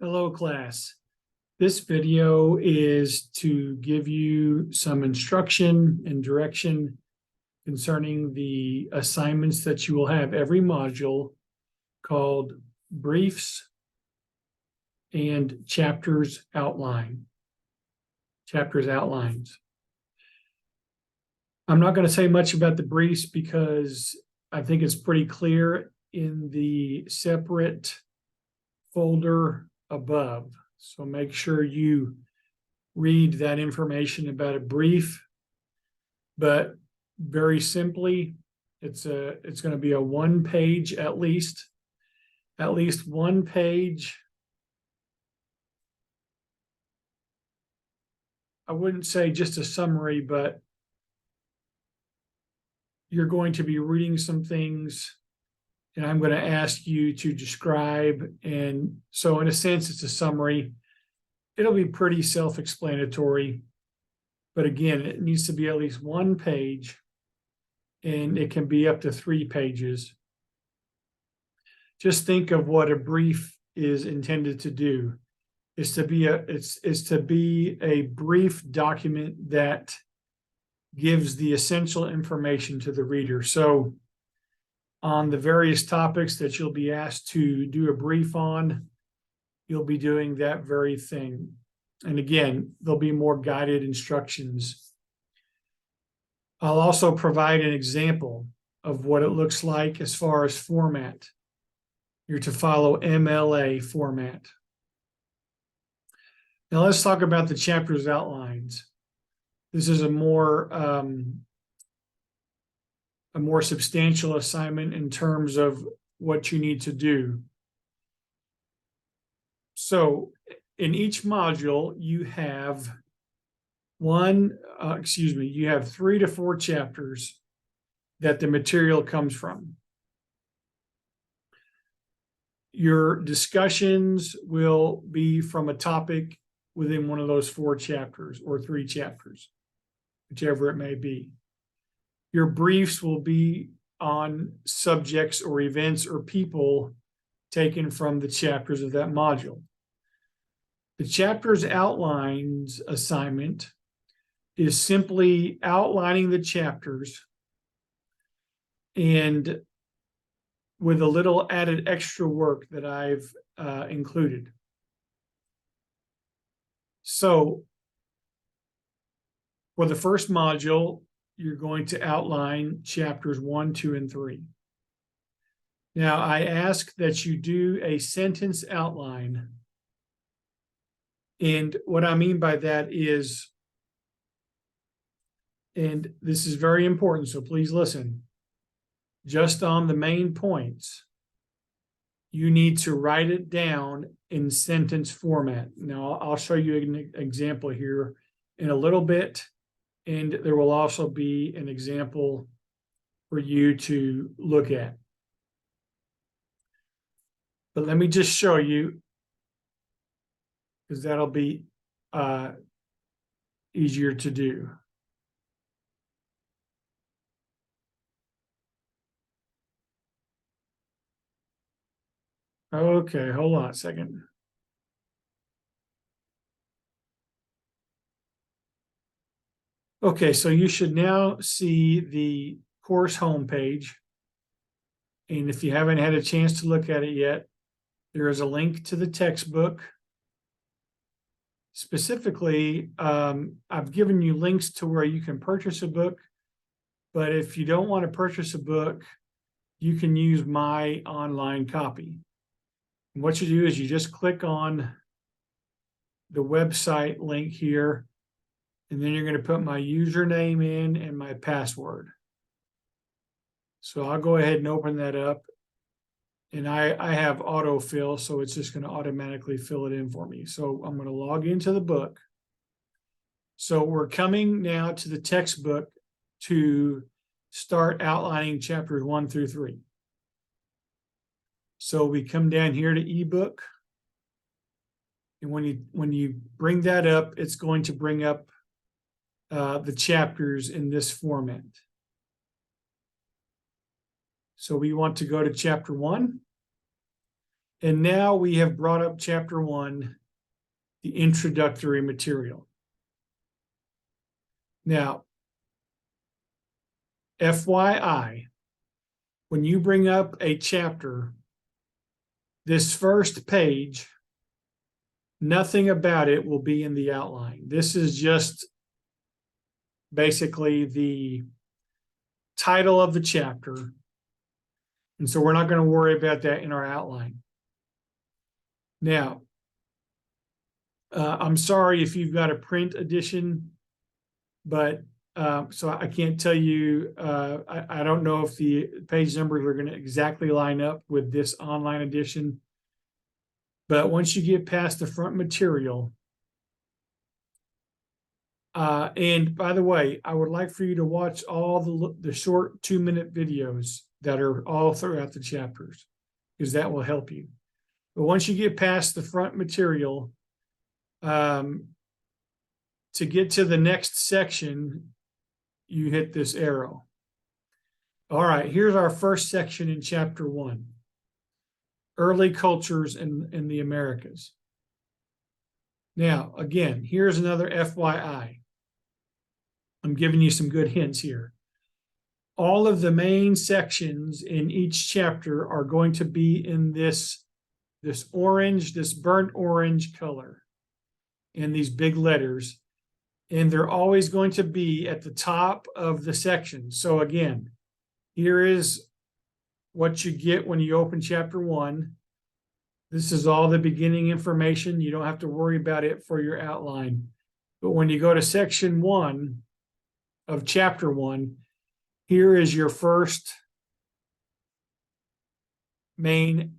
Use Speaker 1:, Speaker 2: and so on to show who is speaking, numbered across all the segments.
Speaker 1: Hello, class. This video is to give you some instruction and direction concerning the assignments that you will have every module called briefs and chapters outline. Chapters outlines. I'm not going to say much about the briefs because I think it's pretty clear in the separate folder above. So make sure you read that information about a brief, but very simply, it's going to be a one page at least one page. I wouldn't say just a summary, but you're going to be reading some things and I'm going to ask you to describe. And so in a sense, it's a summary. It'll be pretty self-explanatory, but again, it needs to be at least one page and it can be up to 3 pages. Just think of what a brief is intended to do. It's to be a brief document that gives the essential information to the reader. So on the various topics that you'll be asked to do a brief on, you'll be doing that very thing. And again, there'll be more guided instructions. I'll also provide an example of what it looks like as far as format. You're to follow MLA format. Now let's talk about the chapters outlines. This is a more substantial assignment in terms of what you need to do. So in each module, you have you have 3 to 4 chapters that the material comes from. Your discussions will be from a topic within one of those 4 chapters or 3 chapters, whichever it may be. Your briefs will be on subjects or events or people taken from the chapters of that module. The chapters outlines assignment is simply outlining the chapters and with a little added extra work that I've included. So for the first module, you're going to outline chapters 1, 2, and 3. Now, I ask that you do a sentence outline. And what I mean by that is, and this is very important, so please listen, just on the main points, you need to write it down in sentence format. Now, I'll show you an example here in a little bit, and there will also be an example for you to look at. But let me just show you, because that'll be easier to do. Okay, hold on a second. Okay, so you should now see the course homepage. And if you haven't had a chance to look at it yet, there is a link to the textbook. Specifically, I've given you links to where you can purchase a book, but if you don't want to purchase a book, you can use my online copy. And what you do is you just click on the website link here, and then you're going to put my username in and my password. So I'll go ahead and open that up. And I have autofill, so it's just going to automatically fill it in for me. So I'm going to log into the book. So we're coming now to the textbook to start outlining chapters 1 through 3. So we come down here to ebook. And when you bring that up, it's going to bring up the chapters in this format. So we want to go to chapter 1. And now we have brought up chapter 1, the introductory material. Now, FYI, when you bring up a chapter, this first page, nothing about it will be in the outline. This is just basically the title of the chapter. And so we're not going to worry about that in our outline. Now, I'm sorry if you've got a print edition, but so I can't tell you, I don't know if the page numbers are going to exactly line up with this online edition. But once you get past the front material, and by the way, I would like for you to watch all the short 2-minute videos that are all throughout the chapters, because that will help you. But once you get past the front material, to get to the next section, you hit this arrow. All right, here's our first section in chapter 1, early cultures in the Americas. Now, again, here's another FYI. I'm giving you some good hints here. All of the main sections in each chapter are going to be in this orange, this burnt orange color, in these big letters. And they're always going to be at the top of the section. So again, here is what you get when you open chapter 1. This is all the beginning information. You don't have to worry about it for your outline. But when you go to section 1 of chapter 1, here is your first main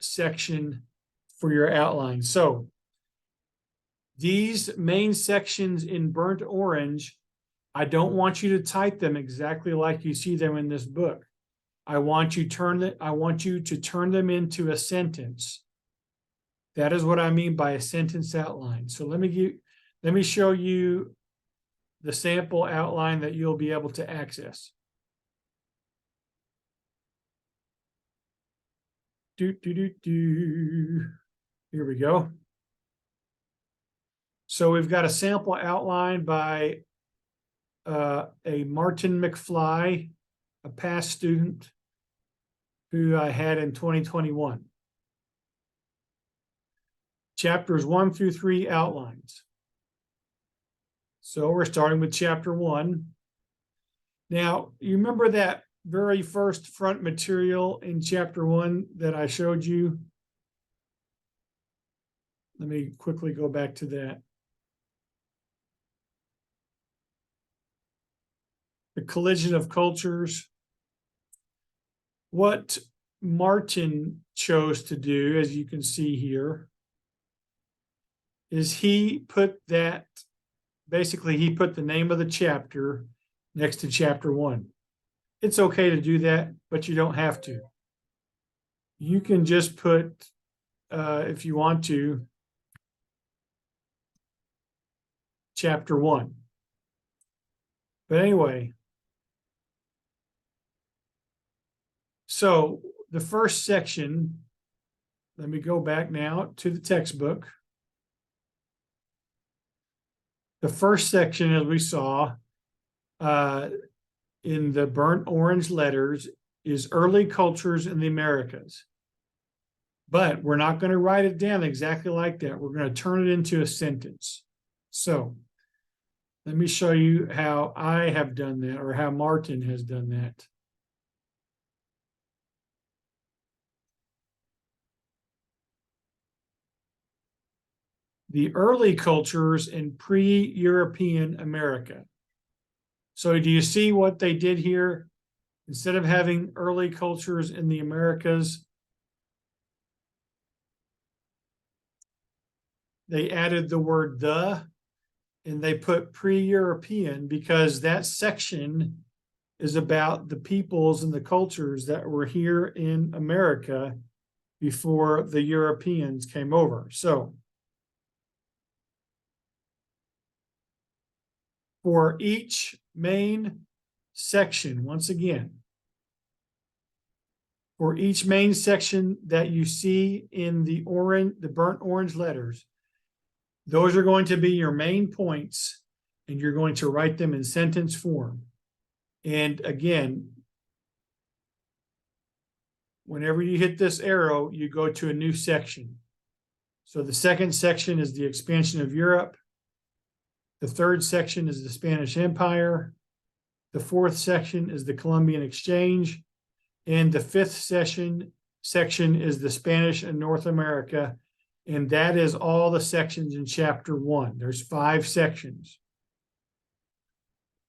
Speaker 1: section for your outline. So these main sections in burnt orange, I don't want you to type them exactly like you see them in this book. I want you to turn them into a sentence. That is what I mean by a sentence outline. So let me show you the sample outline that you'll be able to access. Here we go. So we've got a sample outline by a Martin McFly, a past student who I had in 2021. Chapters 1 through 3 outlines. So we're starting with chapter 1. Now, you remember that very first front material in chapter 1 that I showed you? Let me quickly go back to that. The collision of cultures. What Martin chose to do, as you can see here, is he put the name of the chapter next to chapter 1. It's okay to do that, but you don't have to. You can just put, if you want to, chapter 1. But anyway, so the first section, let me go back now to the textbook. The first section, as we saw in the burnt orange letters, is early cultures in the Americas. But we're not going to write it down exactly like that. We're going to turn it into a sentence. So let me show you how I have done that, or how Martin has done that. The early cultures in pre-European America. So do you see what they did here? Instead of having early cultures in the Americas, they added the word "the," and they put pre-European because that section is about the peoples and the cultures that were here in America before the Europeans came over. So for each main section, once again, For each main section that you see in the burnt orange letters, those are going to be your main points, and you're going to write them in sentence form. And again, whenever you hit this arrow, you go to a new section. So the second section is the expansion of Europe. The third section is the Spanish Empire. The fourth section is the Columbian Exchange. And the fifth section is the Spanish and North America. And that is all the sections in chapter 1. There's 5 sections.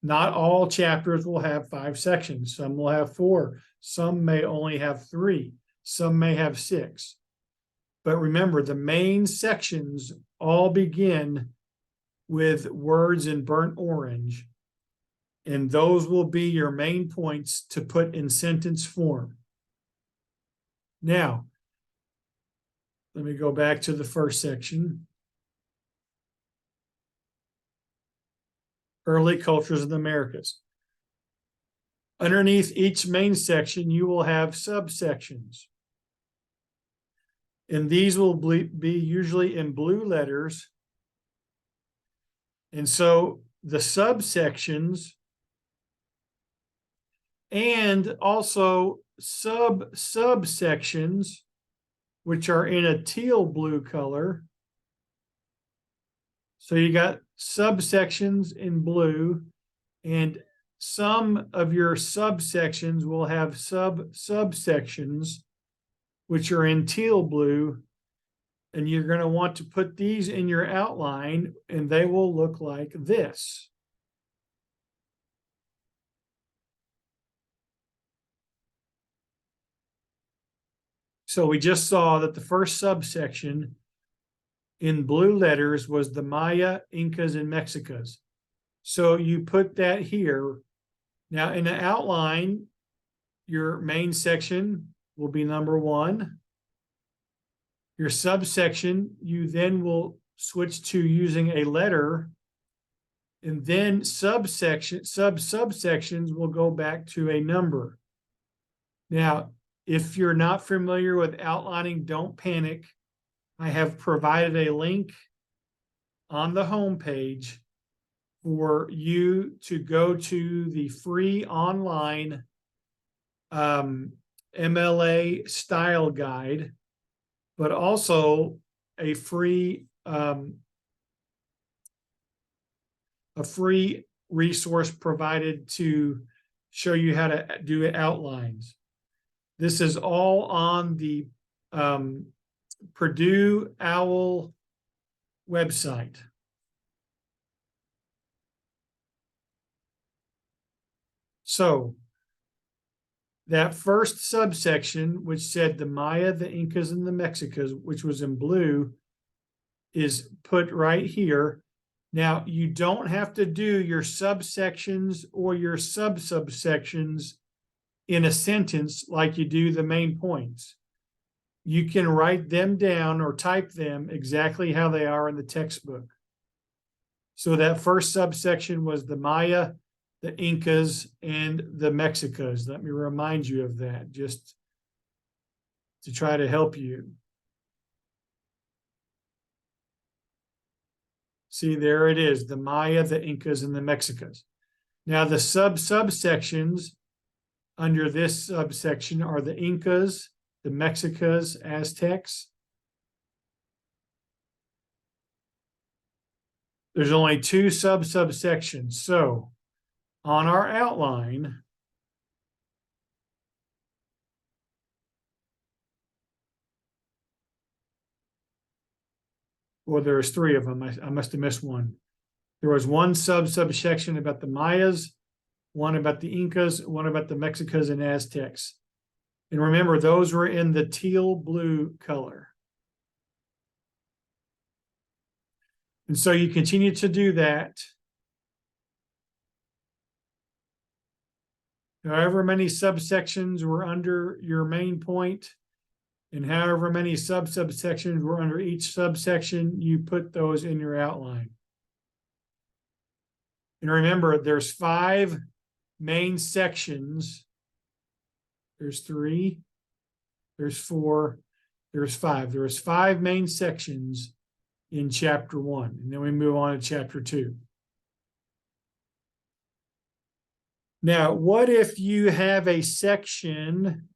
Speaker 1: Not all chapters will have 5 sections. Some will have 4. Some may only have 3. Some may have 6. But remember, the main sections all begin with words in burnt orange. And those will be your main points to put in sentence form. Now, let me go back to the first section. Early cultures of the Americas. Underneath each main section, you will have subsections. And these will be usually in blue letters. And so the subsections and also subsections, which are in a teal blue color. So you got subsections in blue, and some of your subsections will have subsections, which are in teal blue. And you're going to want to put these in your outline, and they will look like this. So we just saw that the first subsection in blue letters was the Maya, Incas, and Mexicas. So you put that here. Now in the outline, your main section will be number 1. Your subsection, you then will switch to using a letter, and then subsections will go back to a number. Now, if you're not familiar with outlining, don't panic. I have provided a link on the home page for you to go to the free online MLA style guide, but also a free resource provided to show you how to do outlines. This is all on the Purdue OWL website. So that first subsection, which said the Maya, the Incas, and the Mexicas, which was in blue, is put right here. Now, you don't have to do your subsections or your subsections in a sentence like you do the main points. You can write them down or type them exactly how they are in the textbook. So that first subsection was the Maya, the Incas, and the Mexicas. Let me remind you of that just to try to help you. See, there it is, the Maya, the Incas, and the Mexicas. Now the subsections under this subsection are the Incas, the Mexicas, Aztecs. There's only 2 subsections. So on our outline, well, there's 3 of them. I must have missed one. There was one subsection about the Mayas, one about the Incas, one about the Mexicas and Aztecs. And remember, those were in the teal blue color. And so you continue to do that. However many subsections were under your main point, and however many subsections were under each subsection, you put those in your outline. And remember, there's 5 main sections. There's 3, there's 4, there's 5. There's 5 main sections in chapter 1, and then we move on to chapter 2. Now, what if you have a section,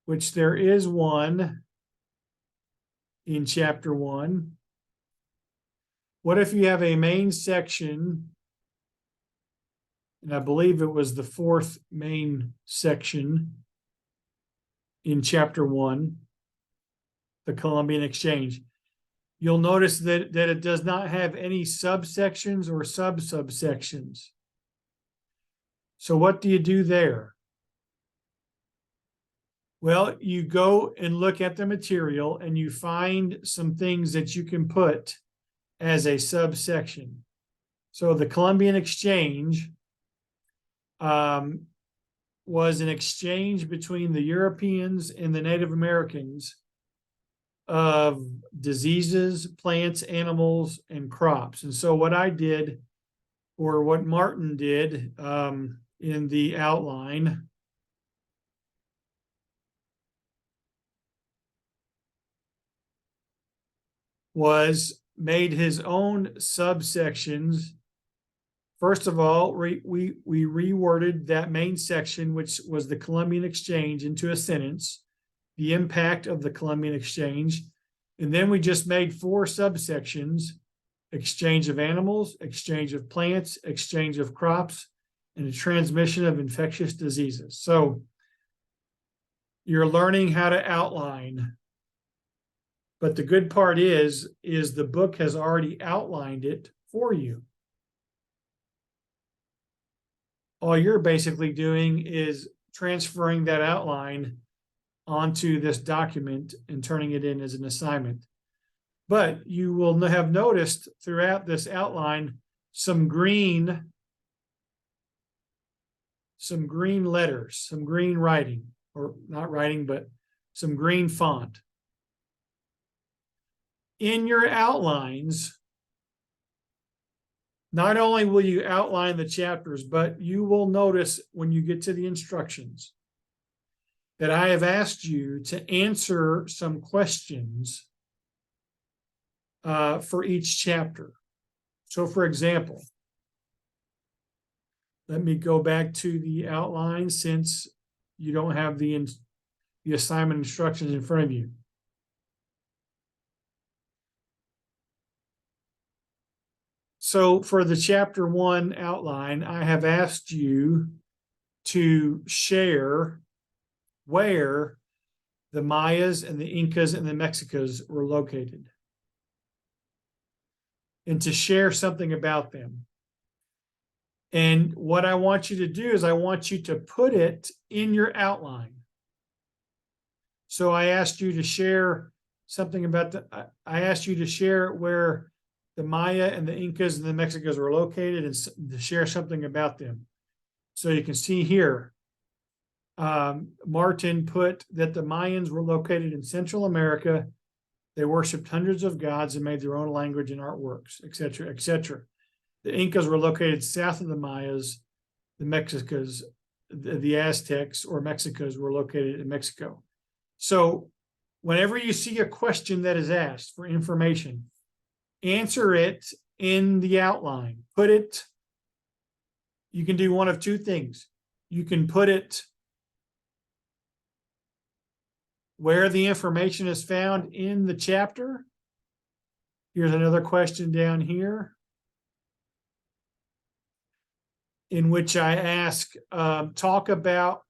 Speaker 1: which there is one in chapter 1? What if you have a main section, and I believe it was the 4th main section in chapter 1, the Columbian Exchange. You'll notice that it does not have any subsections or subsections. So what do you do there? Well, you go and look at the material and you find some things that you can put as a subsection. So the Columbian Exchange was an exchange between the Europeans and the Native Americans of diseases, plants, animals, and crops. And so what I did, or what Martin did in the outline, was made his own subsections. First of all, we reworded that main section, which was the Columbian Exchange, into a sentence, the impact of the Columbian Exchange. And then we just made 4 subsections: exchange of animals, exchange of plants, exchange of crops, and the transmission of infectious diseases. So you're learning how to outline. But the good part is the book has already outlined it for you. All you're basically doing is transferring that outline onto this document and turning it in as an assignment. But you will have noticed throughout this outline some green letters, some green writing, or not writing, but some green font. In your outlines, not only will you outline the chapters, but you will notice when you get to the instructions that I have asked you to answer some questions for each chapter. So for example, let me go back to the outline since you don't have the assignment instructions in front of you. So for the chapter 1 outline, I have asked you to share where the Mayas and the Incas and the Mexicas were located, and to share something about them. And what I want you to do is I want you to put it in your outline. So I asked you to share something about I asked you to share where the Maya and the Incas and the Mexicas were located and to share something about them. So you can see here, Martin put that the Mayans were located in Central America. They worshipped hundreds of gods and made their own language and artworks, etc., etc. The Incas were located south of the Mayas. The Mexicas, the Aztecs or Mexicas, were located in Mexico. So whenever you see a question that is asked for information, answer it in the outline. Put it, you can do one of 2 things. You can put it where the information is found in the chapter. Here's another question down here, in which I ask, talk about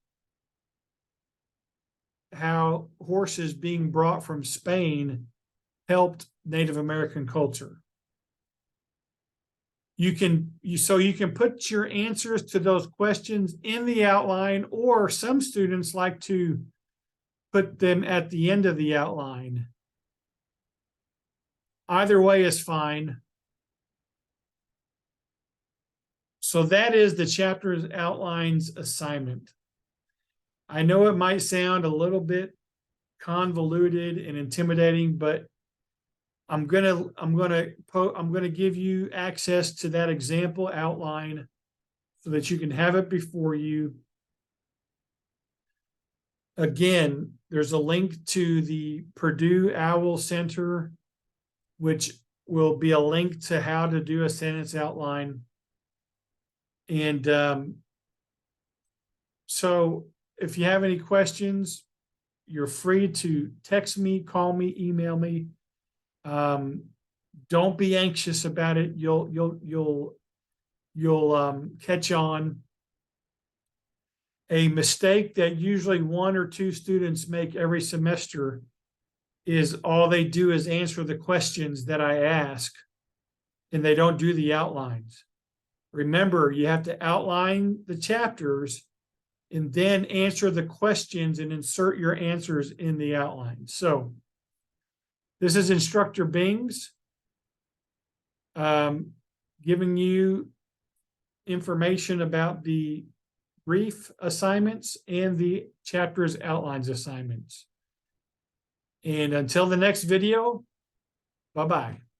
Speaker 1: how horses being brought from Spain helped Native American culture. You can put your answers to those questions in the outline, or some students like to put them at the end of the outline. Either way is fine. So that is the chapter's outlines assignment. I know it might sound a little bit convoluted and intimidating, but I'm gonna give you access to that example outline so that you can have it before you. Again, there's a link to the Purdue OWL Center, which will be a link to how to do a sentence outline. And so if you have any questions, you're free to text me, call me, email me. Don't be anxious about it. You'll catch on. A mistake that usually 1 or 2 students make every semester is all they do is answer the questions that I ask, and they don't do the outlines. Remember, you have to outline the chapters and then answer the questions and insert your answers in the outline. So this is Instructor Bings giving you information about the brief assignments and the chapters outlines assignments. And until the next video, bye-bye.